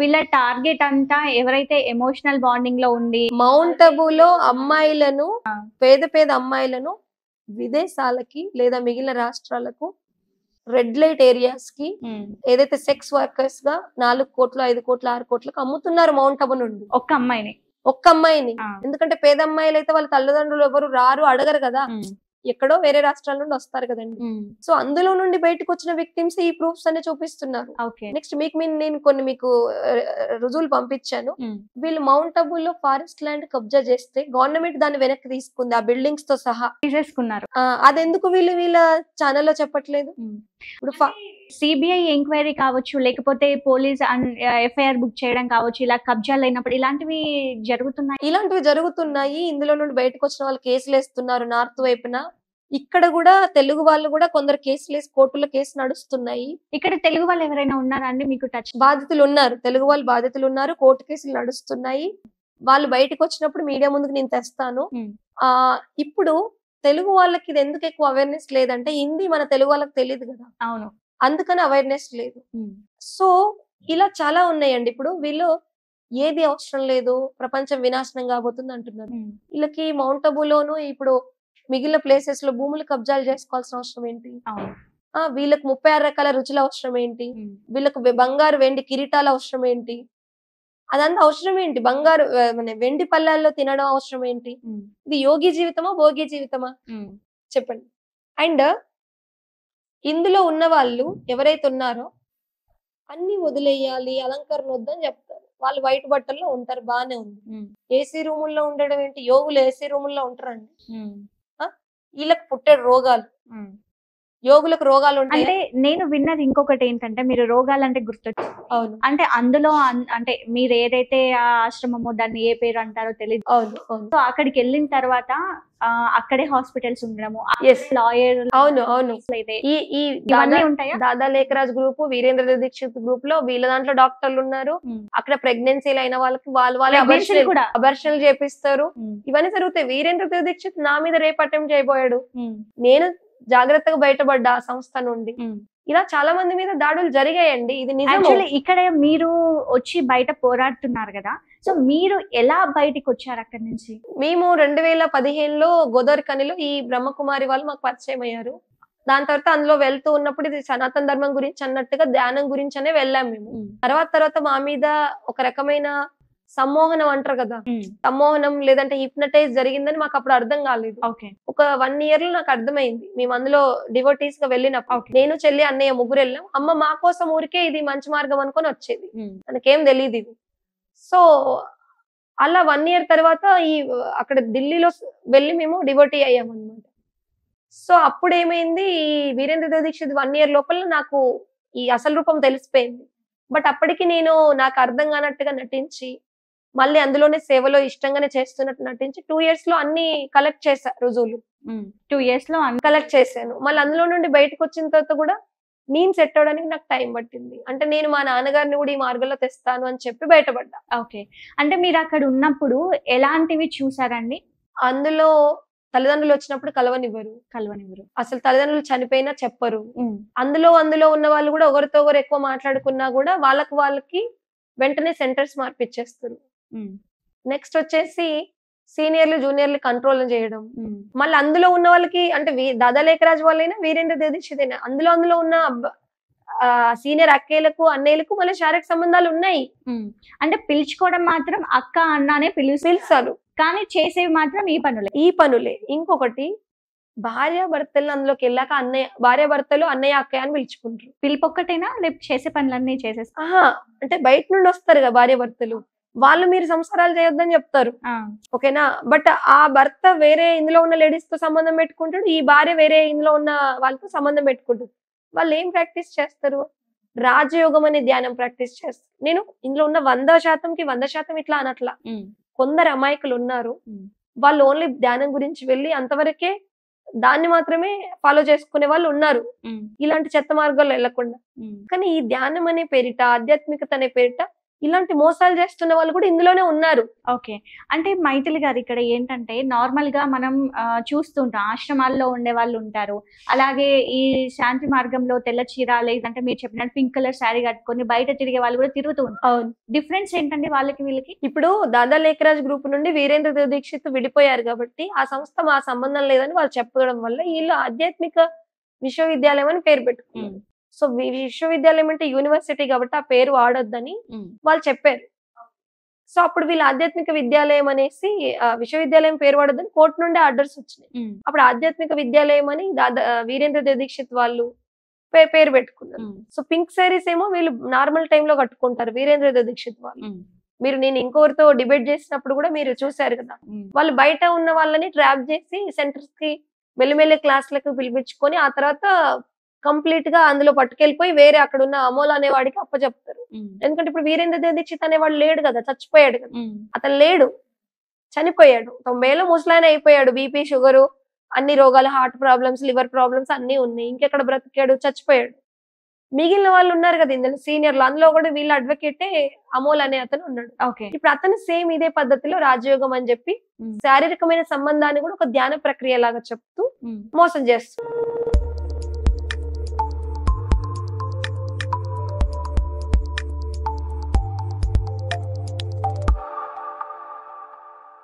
వీళ్ళ టార్గెట్ అంతా ఎవరైతే ఎమోషనల్ బాండింగ్ లో ఉండి మౌంట్ అబూలో అమ్మాయిలను, పేద పేద అమ్మాయిలను విదేశాలకి లేదా మిగిలిన రాష్ట్రాలకు, రెడ్ లైట్ ఏరియాస్ కి, ఏదైతే సెక్స్ వర్కర్స్ గా 4 కోట్లు 5 కోట్లు 6 కోట్లకు అమ్ముతున్నారు మౌంట్ అబూ నుండి ఒక్క అమ్మాయిని. ఒక్క అమ్మాయిని. ఎందుకంటే పేద అమ్మాయిలు అయితే వాళ్ళ తల్లిదండ్రులు ఎవరు రారు, అడగరు కదా, ఎక్కడో వేరే రాష్ట్రాల నుండి వస్తారు కదండి. సో అందులో నుండి బయటకు వచ్చిన విక్టిమ్స్ ఈ ప్రూఫ్స్ అన్ని చూపిస్తున్నారు. నెక్స్ట్ నేను కొన్ని మీకు రుజువులు పంపించాను. వీళ్ళు మౌంట్ అబూలో ఫారెస్ట్ ల్యాండ్ కబ్జా చేస్తే గవర్నమెంట్ దాన్ని వెనక్కి తీసుకుంది, ఆ బిల్డింగ్స్ తో సహా తీసేసుకున్నారు. అదెందుకు వీళ్ళ ఛానల్లో చెప్పట్లేదు? ఇప్పుడు సిబిఐ ఎంక్వైరీ కావచ్చు, లేకపోతే పోలీస్ ఎఫ్ఐఆర్ బుక్ చేయడం కావచ్చు, ఇలా కబ్జాలు అయినప్పుడు ఇలాంటివి జరుగుతున్నాయి. ఇందులో నుండి బయటకు వచ్చిన వాళ్ళు కేసులు వేస్తున్నారు నార్త్ వైపున. ఇక్కడ కూడా తెలుగు వాళ్ళు కూడా కొందరు కేసులు వేసి కోర్టులో కేసు నడుస్తున్నాయి. ఇక్కడ తెలుగు వాళ్ళు ఎవరైనా ఉన్నారా అండి మీకు టచ్? బాధితులు ఉన్నారు, తెలుగు వాళ్ళు బాధితులు ఉన్నారు, కోర్టు కేసులు నడుస్తున్నాయి. వాళ్ళు బయటకు వచ్చినప్పుడు మీడియా ముందుకు నేను తెస్తాను. ఇప్పుడు తెలుగు వాళ్ళకి ఇది ఎందుకు ఎక్కువ అవేర్నెస్ లేదంటే హిందీ మన తెలుగు వాళ్ళకి తెలియదు కదా. అవును, అందుకని అవేర్నెస్ లేదు. సో ఇలా చాలా ఉన్నాయండి. ఇప్పుడు వీళ్ళు ఏది అవసరం లేదు, ప్రపంచం వినాశనం కాబోతుంది అంటున్నారు. వీళ్ళకి మౌంట్ అబూలోను ఇప్పుడు మిగిలిన ప్లేసెస్ లో భూములు కబ్జాలు చేసుకోవాల్సిన అవసరం ఏంటి? వీళ్ళకి 36 రకాల రుచుల అవసరం ఏంటి? వీళ్ళకు బంగారు వెండి కిరీటాల అవసరం ఏంటి? అదంతా అవసరం ఏంటి? బంగారు వెండి పళ్ళాల్లో తినడం అవసరం ఏంటి? ఇది యోగి జీవితమా భోగి జీవితమా చెప్పండి. అండ్ ఇందులో ఉన్న వాళ్ళు ఎవరైతే ఉన్నారో అన్ని వదిలేయాలి, అలంకరణ వద్దని చెప్తారు. వాళ్ళు వైట్ బట్టల్లో ఉంటారు, బానే ఉంది. ఏసీ రూముల్లో ఉండడం ఏంటి? యోగులు ఏసీ రూముల్లో ఉంటారండి? వీళ్ళకి పుట్టే రోగాలు, యోగులకు రోగాలు ఉంటాయి. అంటే నేను విన్నది ఇంకొకటి ఏంటంటే, మీరు రోగాలంటే గుర్తొచ్చు. అవును, అంటే అందులో అంటే మీరు ఏదైతే ఆ ఆశ్రమమో దాన్ని ఏ పేరు అంటారో తెలియదు. అవును. సో అక్కడికి వెళ్ళిన తర్వాత అక్కడే హాస్పిటల్స్ ఉండడము, లాయర్. అవును అవును. ఇవన్నీ ఉంటాయా? దాదా లేఖరాజ్ గ్రూప్, వీరేంద్ర దీక్షిత్ గ్రూప్ లో వీళ్ళ దాంట్లో డాక్టర్లు ఉన్నారు. అక్కడ ప్రెగ్నెన్సీలు అయిన వాళ్ళకి వాళ్ళ అబర్షన్లు చేపిస్తారు. ఇవన్నీ జరుగుతాయి. వీరేంద్ర దీక్షిత్ నా మీద రేపు అటెంప్ట్ చేయబోయాడు. నేను జాగ్రత్తగా బయటపడ్డా ఆ సంస్థ నుండి. ఇలా చాలా మంది మీద దాడులు జరిగాయండి. ఇది నిజం. ఇక్కడ మీరు వచ్చి బయట పోరాడుతున్నారు కదా, సో మీరు ఎలా బయటికి వచ్చారు అక్కడి నుంచి? మేము 2015లో గోదావరిఖనిలో ఈ బ్రహ్మకుమారి వాళ్ళు మాకు పరిచయం అయ్యారు. దాని తర్వాత అందులో వెళ్తూ ఉన్నప్పుడు ఇది సనాతన ధర్మం గురించి అన్నట్టుగా ధ్యానం గురించి అనే వెళ్ళాం మేము. తర్వాత మా మీద ఒక రకమైన సమ్మోహనం అంటారు కదా, సమ్మోహనం లేదంటే హిప్నటైజ్ జరిగిందని మాకు అప్పుడు అర్థం కాలేదు. ఒక 1 year లో నాకు అర్థమైంది. మేము అందులో డివోటీస్ గా వెళ్ళినప్పుడు నేను, చెల్లి, అన్నయ్య ముగ్గురు వెళ్ళాం. అమ్మ మా కోసం ఊరికే ఇది మంచి మార్గం అనుకొని వచ్చేది, మనకేం తెలియదు ఇది. సో అలా 1 year తర్వాత అక్కడ ఢిల్లీలో వెళ్ళి మేము డివోటీ అయ్యాం అనమాట. సో అప్పుడు ఏమైంది, ఈ వీరేంద్ర దీక్షిత్ 1 year లోపల నాకు ఈ అసలు రూపం తెలిసిపోయింది. బట్ అప్పటికి నేను నాకు అర్థం కానట్టుగా నటించి, మళ్ళీ అందులోనే సేవలో ఇష్టంగానే చేస్తున్నట్టు నటించి 2 years లో అన్ని కలెక్ట్ చేశా రుజువులు. 2 years లో కలెక్ట్ చేశాను. మళ్ళీ అందులో నుండి బయటకు వచ్చిన తర్వాత కూడా నేను సెట్ అవడానికి నాకు టైం పట్టింది. అంటే నేను మా నాన్నగారిని కూడా ఈ మార్గంలో తెస్తాను అని చెప్పి బయటపడ్డా. అంటే మీరు అక్కడ ఉన్నప్పుడు ఎలాంటివి చూసారండి? అందులో తల్లిదండ్రులు వచ్చినప్పుడు కలవనివ్వరు. అసలు తల్లిదండ్రులు చనిపోయినా చెప్పరు. అందులో ఉన్న వాళ్ళు కూడా ఒకరితో ఒకరు ఎక్కువ మాట్లాడుకున్నా కూడా వాళ్ళకి వెంటనే సెంటర్స్ మార్పిచ్చేస్తారు. నెక్స్ట్ వచ్చేసి సీనియర్లు జూనియర్లు కంట్రోల్ చేయడం. మళ్ళీ అందులో ఉన్న వాళ్ళకి అంటే దాదా లేఖరాజ్ వాళ్ళైనా వీరేంద్ర దీక్షిత్ అయినా అందులో ఉన్న సీనియర్ అక్కయ్యలకు అన్నయ్యలకు మళ్ళీ శారీరక సంబంధాలు ఉన్నాయి. అంటే పిలుచుకోవడం మాత్రం అక్క అన్నానే పిలుస్తారు, కానీ చేసేవి మాత్రం ఈ పనులే. ఇంకొకటి, భార్యాభర్తలు అందులోకి వెళ్ళాక భార్యాభర్తలు అన్నయ్య అక్కయ్య అని పిలుచుకుంటారు. పిలుపొక్కటేనా లేకపోతే చేసే పనులన్నీ చేసేస్తా? అంటే బయట నుండి వస్తారు కదా భార్యాభర్తలు, వాళ్ళు మీరు సంసారాలు చేయొద్దని చెప్తారు, ఓకేనా. బట్ ఆ భర్త వేరే ఇందులో ఉన్న లేడీస్ తో సంబంధం పెట్టుకుంటాడు, ఈ భార్య వేరే ఇందులో ఉన్న వాళ్ళతో సంబంధం పెట్టుకుంటాడు. వాళ్ళు ఏం ప్రాక్టీస్ చేస్తారు? రాజయోగం అనే ధ్యానం ప్రాక్టీస్ చేస్తారు. నేను ఇందులో ఉన్న 100%కి 100% ఇట్లా అనట్లా. కొందరు అమాయకులు ఉన్నారు, వాళ్ళు ఓన్లీ ధ్యానం గురించి వెళ్ళి అంతవరకే దాన్ని మాత్రమే ఫాలో చేసుకునే వాళ్ళు ఉన్నారు, ఇలాంటి చెత్త మార్గాల్లో వెళ్లకుండా. కానీ ఈ ధ్యానం అనే పేరిట, ఆధ్యాత్మికత అనే పేరిట ఇలాంటి మోసాలు చేస్తున్న వాళ్ళు కూడా ఇందులోనే ఉన్నారు. ఓకే. అంటే మైథిలి గారు ఇక్కడ ఏంటంటే నార్మల్‌గా మనం చూస్తుంటాం. ఆశ్రమాల్లో ఉండేవాళ్ళుంటారు. అలాగే ఈ శాంతి మార్గంలో తెల్ల చీర లేదంటే మీరు చెప్పినట్టు పింక్ కలర్ శారీ కట్టుకొని బయట తిరిగే వాళ్ళు కూడా తిరుగుతూ ఉంటారు. అవును. డిఫరెన్స్ ఏంటండి వాళ్ళకి వీళ్ళకి? ఇప్పుడు దాదా లేఖరాజ్ గ్రూప్ నుండి వీరేంద్ర దీక్షిత్ విడిపోయారు కాబట్టి ఆ సంస్థ మా సంబంధం లేదని వాళ్ళు చెప్పడం వల్ల వీళ్ళు ఆధ్యాత్మిక విశ్వవిద్యాలయం అని పేరు పెట్టుకున్నారు. సో విశ్వవిద్యాలయం అంటే యూనివర్సిటీ కాబట్టి ఆ పేరు వాడొద్దని వాళ్ళు చెప్పారు. సో అప్పుడు వీళ్ళు ఆధ్యాత్మిక విద్యాలయం అనేసి విశ్వవిద్యాలయం పేరు వాడొద్దని కోర్టు నుండి ఆర్డర్స్ వచ్చినాయి. అప్పుడు ఆధ్యాత్మిక విద్యాలయం అని వీరేంద్ర దీక్షిత్ వాళ్ళు పేరు పెట్టుకున్నారు. సో పింక్ సారీస్ ఏమో వీళ్ళు నార్మల్ టైమ్ లో కట్టుకుంటారు వీరేంద్ర దీక్షిత్ వాళ్ళు. నేను ఇంకొకరితో డిబేట్ చేసినప్పుడు కూడా మీరు చూసారు కదా, వాళ్ళు బయట ఉన్న వాళ్ళని ట్రాప్ చేసి సెంటర్స్ కి మెల్లిమెల్లి క్లాసులకు పిలిపించుకొని ఆ తర్వాత కంప్లీట్ గా అందులో పట్టుకెళ్ళిపోయి వేరే అక్కడ ఉన్న అమోల్ అనే వాడికి అప్పచెప్తారు. ఎందుకంటే ఇప్పుడు వీరేంద్ర దీక్షిత్ అనేవాడు లేడు కదా, చచ్చిపోయాడు కదా. అతను లేడు, చనిపోయాడు. 90 ఏళ్ళ ముసలాయన అయిపోయాడు. బీపీ, షుగర్, అన్ని రోగాలు, హార్ట్ ప్రాబ్లమ్స్, లివర్ ప్రాబ్లమ్స్ అన్ని ఉన్నాయి. ఇంకెక్కడ బ్రతికాడు, చచ్చిపోయాడు. మిగిలిన వాళ్ళు ఉన్నారు కదా ఇందులో సీనియర్లు, అందులో కూడా వీళ్ళ అడ్వకేటే అమోల్ అనే అతను ఉన్నాడు. ఇప్పుడు అతను సేమ్ ఇదే పద్ధతిలో రాజయోగం అని చెప్పి శారీరకమైన సంబంధాన్ని కూడా ఒక ధ్యాన ప్రక్రియ లాగా చెప్తూ మోసం చేస్తున్నాడు.